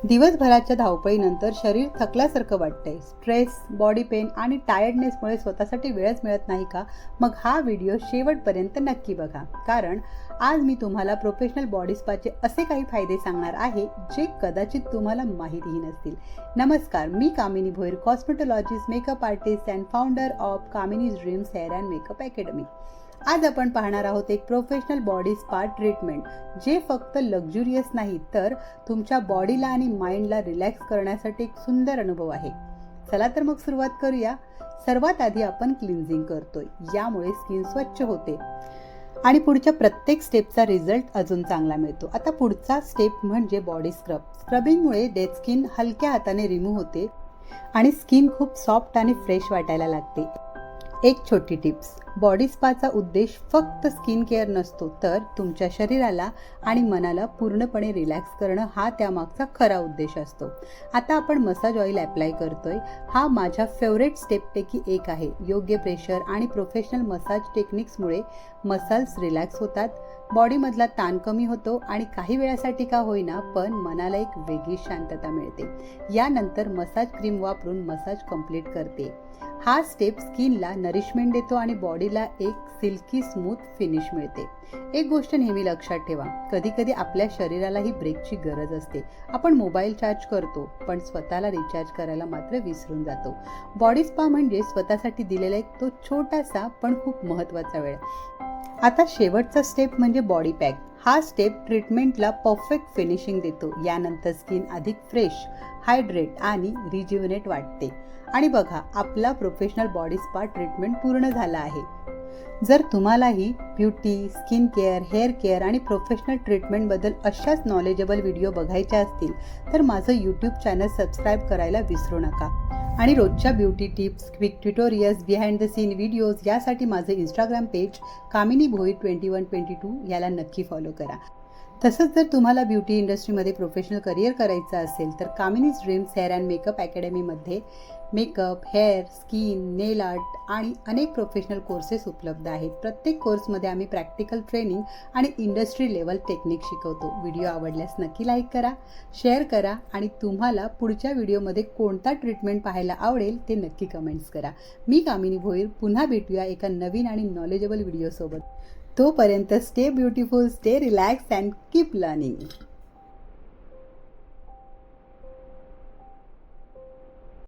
दिवसभराच्या धावपळीनंतर शरीर थकल्यासारखं वाटतंय. स्ट्रेस, बॉडी पेन आणि टायर्डनेसमुळे स्वतःसाठी वेळच मिळत नाही का? मग हा व्हिडिओ शेवटपर्यंत नक्की बघा, कारण आज मी तुम्हाला प्रोफेशनल बॉडी स्पाचे असे काही फायदे सांगणार आहे जे कदाचित तुम्हाला माहितीही नसतील. नमस्कार, मी Kamini Bhoir, cosmetologist, makeup artist and founder of Kamini's dreams hair and makeup academy. आज आपण पाहणार आहोत एक प्रोफेशनल बॉडी स्पा ट्रीटमेंट जे फक्त लक्झुरियस नाही, तर तुमच्या बॉडीला आणि माइंडला रिलॅक्स करण्यासाठी एक सुंदर अनुभव आहे. चला तर मग सुरुवात करूया. सर्वात आधी आपण क्लिन्झिंग करतोय, यामुळे स्किन स्वच्छ होते आणि पुढच्या प्रत्येक स्टेपचा रिझल्ट अजून चांगला मिळतो. आता पुढचा स्टेप म्हणजे बॉडी स्क्रब. स्क्रबिंगमुळे डेड स्किन हलक्या हाताने रिमूव्ह होते आणि स्किन खूप सॉफ्ट आणि फ्रेश वाटायला लागते. एक छोटी टिप्स, बॉडी स्पाचा उद्देश फक्त स्किन केअर नसतो, तर तुमच्या शरीराला आणि मनाला पूर्णपणे रिलॅक्स करणं हा त्यामागचा खरा उद्देश असतो. आता आपण मसाज ऑइल अप्लाय करतोय. हा माझ्या फेवरेट स्टेपपैकी एक आहे. योग्य प्रेशर आणि प्रोफेशनल मसाज टेक्निक्समुळे मसल्स रिलॅक्स होतात, बॉडीमधला ताण कमी होतो आणि काही वेळासाठी का होईना पण मनाला एक वेगळी शांतता मिळते. यानंतर मसाज क्रीम वापरून मसाज कंप्लीट करते. हा स्टेप स्किनला नरिशमेंट देतो आणि बॉडीला एक सिल्की स्मूथ फिनिश मिळते. एक गोष्ट नेहमी लक्षात ठेवा, कधी कधी आपल्या शरीरालाही ब्रेकची गरज असते. आपण मोबाईल चार्ज करतो, पण स्वतःला रिचार्ज करायला मात्र विसरून जातो. बॉडी स्पा म्हणजे स्वतःसाठी दिलेला एक तो छोटासा पण खूप महत्त्वाचा वेळ. आता शेवटचा स्टेप म्हणजे बॉडी पॅक. हा स्टेप ट्रीटमेंटला परफेक्ट फिनिशिंग देतो. यानंतर स्किन अधिक फ्रेश, हायड्रेट आणि रिज्युनेट वाटते. आणि बघा, आपला प्रोफेशनल बॉडी स्पा ट्रीटमेंट पूर्ण झाला आहे. जर तुम्हालाही beauty, skin care, hair care आणि प्रोफेशनल ट्रीटमेंटबद्दल अशाच नॉलेजेबल व्हिडिओ बघायचे असतील तर माझं यूट्यूब चॅनल सबस्क्राईब करायला विसरू नका. आणि रोजच्या beauty tips, quick tutorials, behind the scene videos यासाठी माझं इंस्टाग्राम पेज कामिनी भोईर 2122 याला नक्की फॉलो करा. तसंच जर तुम्हाला ब्युटी इंडस्ट्रीमध्ये प्रोफेशनल करिअर करायचं असेल तर Kamini's dreams hair and makeup अकॅडमीमध्ये makeup, hair, skin, nail art आणि अनेक प्रोफेशनल कोर्सेस उपलब्ध आहेत. प्रत्येक कोर्समध्ये आम्ही प्रॅक्टिकल ट्रेनिंग आणि इंडस्ट्री लेवल टेक्निक शिकवतो. व्हिडिओ आवडल्यास नक्की लाईक करा, शेअर करा आणि तुम्हाला पुढच्या व्हिडिओमध्ये कोणता ट्रीटमेंट पाहायला आवडेल ते नक्की कमेंट्स करा. मी कामिनी भोईर, पुन्हा भेटूया एका नवीन आणि नॉलेजेबल व्हिडिओसोबत. तोपर्यंत stay beautiful, stay relax and keep learning.